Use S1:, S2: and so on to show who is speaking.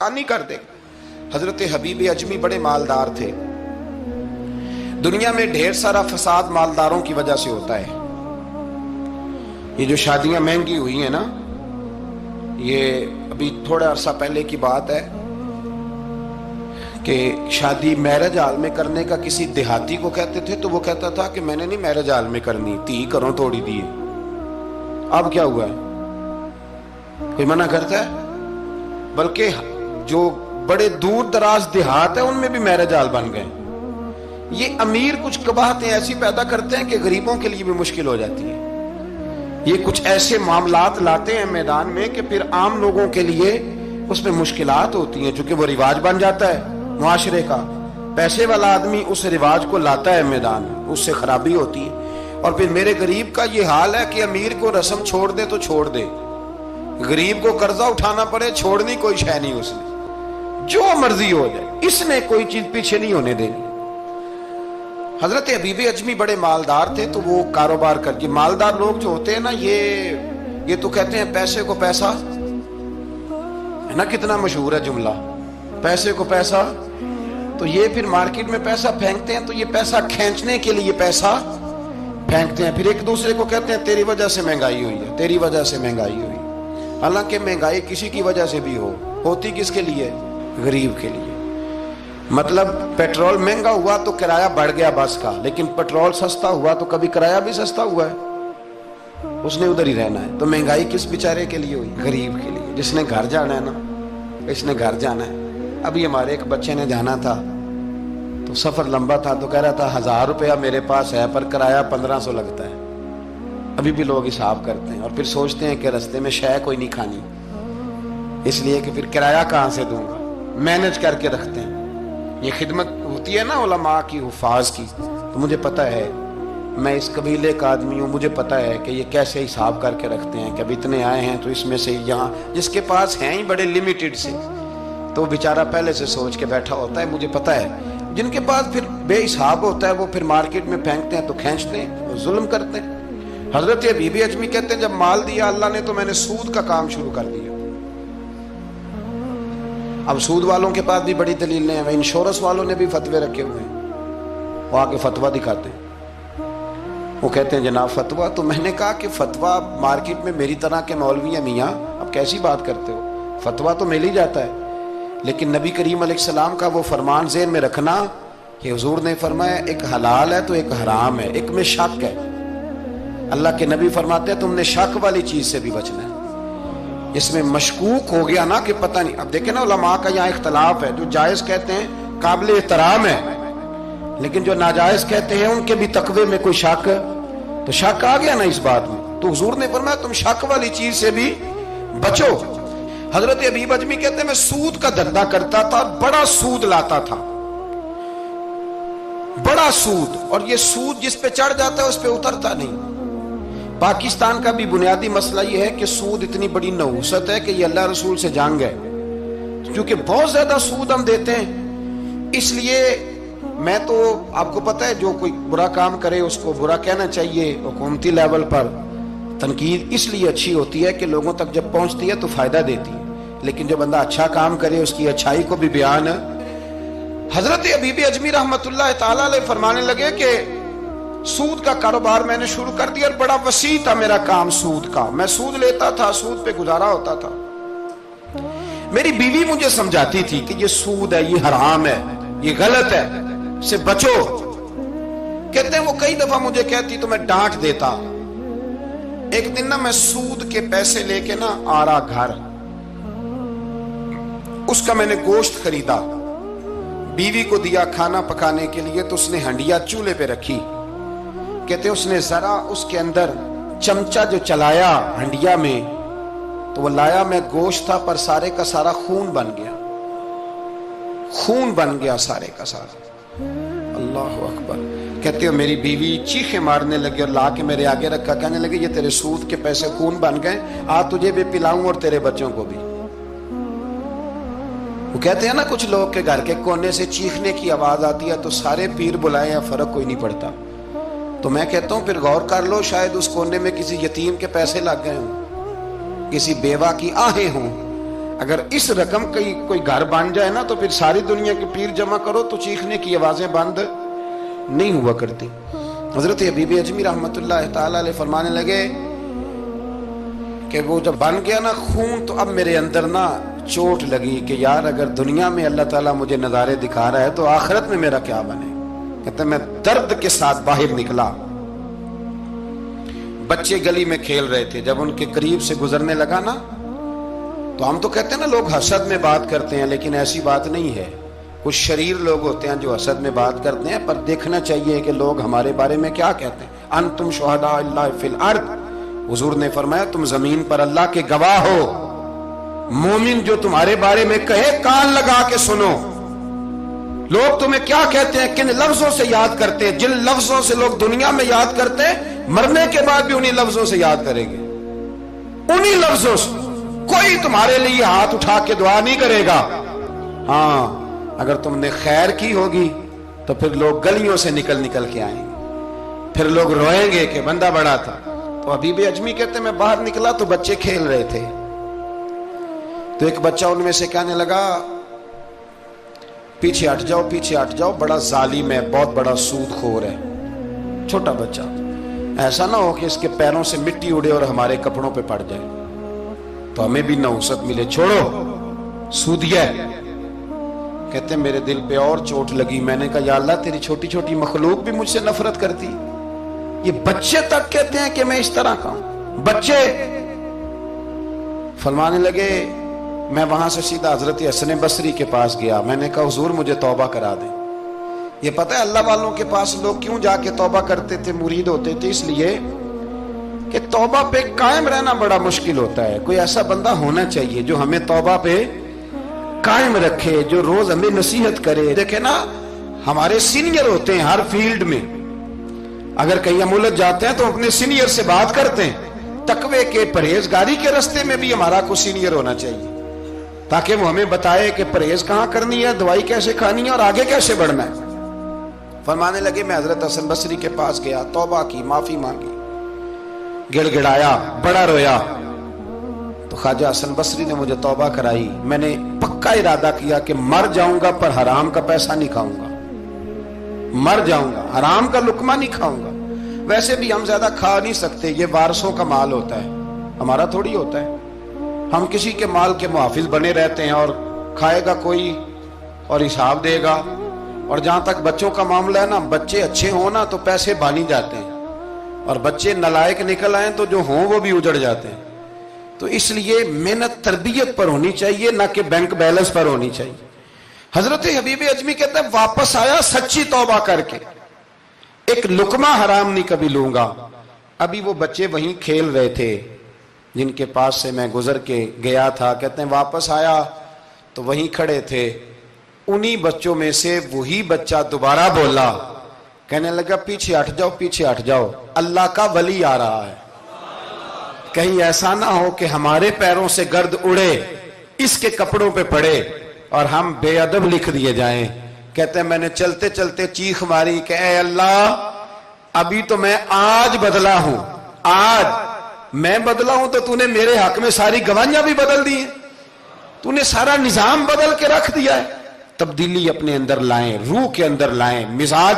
S1: नहीं कर दे। हजरत हबीब अजमी बड़े मालदार थे। दुनिया में ढेर सारा फसाद मालदारों की वजह से होता है। ये जो शादियां महंगी हुई हैं ना, ये अभी थोड़ा अरसा पहले की बात है कि शादी मैरिज हाल में करने का किसी देहाती को कहते थे तो वो कहता था कि मैंने नहीं मैरिज हाल में करनी, ती करो तोड़ी दिए। अब क्या हुआ है, कोई मना करता है? बल्कि जो बड़े दूर दराज देहात है उनमें भी मैरिज हाल बन गए। ये अमीर कुछ कबाहतें ऐसी पैदा करते हैं कि गरीबों के लिए भी मुश्किल हो जाती है। ये कुछ ऐसे मामलात लाते हैं मैदान में कि फिर आम लोगों के लिए उसमें मुश्किलात होती हैं, चूंकि वो रिवाज बन जाता है मुआशरे का। पैसे वाला आदमी उस रिवाज को लाता है मैदान में, उससे खराबी होती है। और फिर मेरे गरीब का ये हाल है कि अमीर को रस्म छोड़ दे तो छोड़ दे, गरीब को कर्जा उठाना पड़े, छोड़नी कोई शय नहीं उसने, जो मर्जी हो जाए, इसने कोई चीज पीछे नहीं होने देनी। हजरत हबीब अजमी बड़े मालदार थे तो वो कारोबार करके, मालदार लोग जो होते हैं ना, ये तो कहते हैं पैसे को पैसा, है ना, कितना मशहूर है जुमला, पैसे को पैसा। तो ये फिर मार्केट में पैसा फेंकते हैं, तो ये पैसा खींचने के लिए पैसा फेंकते हैं, फिर एक दूसरे को कहते हैं तेरी वजह से महंगाई हुई है, तेरी वजह से महंगाई हुई। हालांकि महंगाई किसी की वजह से भी होती किसके लिए? गरीब के लिए। मतलब पेट्रोल महंगा हुआ तो किराया बढ़ गया बस का, लेकिन पेट्रोल सस्ता हुआ तो कभी किराया भी सस्ता हुआ है, उसने उधर ही रहना है। तो महंगाई किस बेचारे के लिए हुई? गरीब के लिए, जिसने घर जाना है ना, इसने घर जाना है। अभी हमारे एक बच्चे ने जाना था तो सफर लंबा था, तो कह रहा था 1000 रुपया मेरे पास है पर किराया 1500 लगता है। अभी भी लोग हिसाब करते हैं और फिर सोचते हैं कि रास्ते में शय कोई नहीं खानी, इसलिए कि फिर किराया कहां से दूंगा, मैनेज करके रखते हैं। ये खिदमत होती है ना उलमा की, हुफाज की। तो मुझे पता है, मैं इस कबीले का आदमी हूँ, मुझे पता है कि ये कैसे हिसाब करके रखते हैं कि अब इतने आए हैं तो इसमें से यहाँ, जिसके पास हैं ही बड़े लिमिटेड से, तो बेचारा पहले से सोच के बैठा होता है, मुझे पता है। जिनके पास फिर बेहिसाब होता है वो फिर मार्केट में फेंकते हैं तो खींचते हैं, वो जुल्म करते हैं। हजरत हबीब अजमी कहते हैं जब माल दिया अल्लाह ने तो मैंने सूद का काम शुरू कर दिया। अब सूद वालों के पास भी बड़ी दलीलें हैं, इंश्योरेंस वालों ने भी फतवे रखे हुए हैं, वो आके फतवा दिखाते हैं, वो कहते हैं जनाब फतवा। तो मैंने कहा कि फतवा मार्केट में मेरी तरह के मौलवी हैं मियाँ, अब कैसी बात करते हो, फतवा तो मिल ही जाता है। लेकिन नबी करीम अलैहिस्सलाम का वो फरमान ज़हन में रखना कि हुजूर ने फरमाया एक हलाल है तो एक हराम है, एक में शक है। अल्लाह के नबी फरमाते हैं तुमने शक वाली चीज से भी बचना है। इसमें मशकूक हो गया ना कि पता नहीं, अब देखे ना उलमा का यहाँ इख्तलाफ है, जो जायज कहते हैं काबिल एहतराम है, लेकिन जो नाजायज कहते हैं उनके भी तकवे में कोई शक, तो शक आ गया ना इस बात में। तो हुजूर ने फरमाया तुम शक वाली चीज से भी बचो। हजरत हबीब अजमी कहते हैं मैं सूद का धंधा करता था, बड़ा सूद लाता था, बड़ा सूद, और ये सूद जिस पे चढ़ जाता है उस पे उतरता नहीं। पाकिस्तान का भी बुनियादी मसला यह है कि सूद इतनी बड़ी नहुसत है कि ये अल्लाह रसूल से जंग है, क्योंकि बहुत ज्यादा सूद हम देते हैं। इसलिए मैं तो, आपको पता है, जो कोई बुरा काम करे उसको बुरा कहना चाहिए। हुकूमती लेवल पर तनकीद इसलिए अच्छी होती है कि लोगों तक जब पहुंचती है तो फायदा देती है, लेकिन जो बंदा अच्छा काम करे उसकी अच्छाई को भी बयान। हजरत हबीब अजमी रहमतुल्लाह ताला अलैह फरमाने लगे कि सूद का कारोबार मैंने शुरू कर दिया, और बड़ा वसी था मेरा काम सूद का। मैं सूद लेता था, सूद पे गुजारा होता था। मेरी बीवी मुझे समझाती थी कि ये सूद है, ये हराम है, ये गलत है, से बचो। कहते हैं वो कई दफा मुझे कहती तो मैं डांट देता। एक दिन ना मैं सूद के पैसे लेके ना आ रहा घर, उसका मैंने गोश्त खरीदा, बीवी को दिया खाना पकाने के लिए, तो उसने हंडिया चूल्हे पे रखी। कहते उसने जरा उसके अंदर चमचा जो चलाया हंडिया में, तो वो लाया, मैं गोश्त था पर सारे का सारा खून बन गया, खून बन गया सारे का सारा। अल्लाह अकबर। कहते हो मेरी बीवी चीखें मारने लगी और ला के मेरे आगे रखा, कहने लगी ये तेरे सूद के पैसे खून बन गए, आ तुझे भी पिलाऊं और तेरे बच्चों को भी। वो कहते हैं ना कुछ लोग के घर के कोने से चीखने की आवाज आती है तो सारे पीर बुलाए या फर्क कोई नहीं पड़ता। तो मैं कहता हूं फिर गौर कर लो, शायद उस कोने में किसी यतीम के पैसे लग गए हों, किसी बेवा की आहें हों, اگر اس رقم کی کوئی گھر بن جائے نا تو پھر ساری دنیا کے پیر جمع کرو تو چیخنے کی آوازیں بند نہیں ہوا کرتی. حضرت حبیب اجمی رحمت اللہ تعالی علیہ فرمانے لگے کہ وہ جب بن گیا نا خون تو اب میرے اندر نا چوٹ لگی کہ یار اگر دنیا میں اللہ تعالیٰ مجھے نظارے دکھا رہا ہے تو آخرت میں میرا کیا بنے. کہتے ہیں میں درد کے ساتھ باہر نکلا. بچے گلی میں کھیل رہے تھے, جب ان کے قریب سے گزرنے لگا نا تو ہم تو کہتے ہیں نا لوگ حسد میں بات کرتے ہیں, لیکن ایسی بات نہیں ہے. کچھ شریر لوگ ہوتے ہیں جو حسد میں بات کرتے ہیں, پر دیکھنا چاہیے کہ لوگ ہمارے بارے میں کیا کہتے ہیں. انتم شہداء اللہ فی الارض, حضور نے فرمایا تم زمین پر اللہ کے گواہ ہو. مومن جو تمہارے بارے میں کہے کان لگا کے سنو. لوگ تمہیں کیا کہتے ہیں, کن لفظوں سے یاد کرتے ہیں. جن لفظوں سے لوگ دنیا میں یاد کرتے ہیں مرنے کے بعد بھی انہی لفظوں سے یاد کریں گے. انہی لفظوں سے کوئی تمہارے لیے ہاتھ اٹھا کے دعا نہیں کرے گا. ہاں اگر تم نے خیر کی ہوگی تو پھر لوگ گلیوں سے نکل نکل کے آئیں گے, پھر لوگ روئیں گے کہ بندہ بڑا تھا. تو حبیب اجمی کہتے ہیں میں باہر نکلا تو بچے کھیل رہے تھے, تو ایک بچہ ان میں سے کہنے لگا پیچھے ہٹ جاؤ پیچھے ہٹ جاؤ, بڑا ظالم ہے, بہت بڑا سود خور ہے. چھوٹا بچہ, ایسا نہ ہو کہ اس کے پیروں سے مٹی اڑے اور ہمارے کپڑوں پہ پڑ جائے تو ہمیں بھی نحوست ملے. چھوڑو سودیا ہے. کہتے ہیں میرے دل پہ اور چوٹ لگی. میں نے کہا یا اللہ تیری چھوٹی چھوٹی مخلوق بھی مجھ سے نفرت کرتی. یہ بچے تک کہتے ہیں کہ میں اس طرح کا ہوں. بچے فرمانے لگے میں وہاں سے سیدھا حضرت حسن بصری کے پاس گیا. میں نے کہا حضور مجھے توبہ کرا دیں. یہ پتہ ہے اللہ والوں کے پاس لوگ کیوں جا کے توبہ کرتے تھے, مرید ہوتے تھے, اس لیے کہ توبہ پہ قائم رہنا بڑا مشکل ہوتا ہے. کوئی ایسا بندہ ہونا چاہیے جو ہمیں توبہ پہ قائم رکھے, جو روز ہمیں نصیحت کرے. دیکھیں نا ہمارے سینئر ہوتے ہیں ہر فیلڈ میں, اگر کہیں ہم الجھ جاتے ہیں تو اپنے سینئر سے بات کرتے ہیں. تقوی کے پرہیزگاری کے راستے میں بھی ہمارا کوئی سینئر ہونا چاہیے تاکہ وہ ہمیں بتائے کہ پرہیز کہاں کرنی ہے, دوائی کیسے کھانی ہے اور آگے کیسے بڑھنا ہے. فرمانے لگے میں حضرت حسن بصری کے پاس گیا, توبہ کی, معافی مانگی, گڑ گڑایا, بڑا رویا. تو خواجہ حسن بصری نے مجھے توبہ کرائی. میں نے پکا ارادہ کیا کہ مر جاؤں گا پر حرام کا پیسہ نہیں کھاؤں گا. مر جاؤں گا حرام کا لقمہ نہیں کھاؤں گا. ویسے بھی ہم زیادہ کھا نہیں سکتے, یہ وارثوں کا مال ہوتا ہے, ہمارا تھوڑی ہوتا ہے. ہم کسی کے مال کے محافظ بنے رہتے ہیں اور کھائے گا کوئی اور حساب دے گا. اور جہاں تک بچوں کا معاملہ ہے نا, بچے اچھے ہوں نا تو پیسے بانی جاتے ہیں, اور بچے نالائق نکل آئیں تو جو ہوں وہ بھی اجڑ جاتے ہیں. تو اس لیے محنت تربیت پر ہونی چاہیے, نہ کہ بینک بیلنس پر ہونی چاہیے. حضرت حبیب اجمی کہتے ہیں واپس آیا سچی توبہ کر کے, ایک لقمہ حرام نہیں کبھی لوں گا. ابھی وہ بچے وہیں کھیل رہے تھے جن کے پاس سے میں گزر کے گیا تھا. کہتے ہیں واپس آیا تو وہیں کھڑے تھے. انہی بچوں میں سے وہی بچہ دوبارہ بولا, کہنے لگا پیچھے ہٹ جاؤ پیچھے ہٹ جاؤ, اللہ کا ولی آ رہا ہے. کہیں ایسا نہ ہو کہ ہمارے پیروں سے گرد اڑے, اس کے کپڑوں پہ پڑے اور ہم بے ادب لکھ دیے جائیں. کہتے ہیں میں نے چلتے چلتے چیخ ماری کہ اے اللہ ابھی تو میں آج بدلا ہوں, آج میں بدلا ہوں تو تو نے میرے حق میں ساری گواہیاں بھی بدل دی ہیں, تو نے سارا نظام بدل کے رکھ دیا ہے. تبدیلی اپنے اندر لائیں, روح کے اندر لائیں, مزاج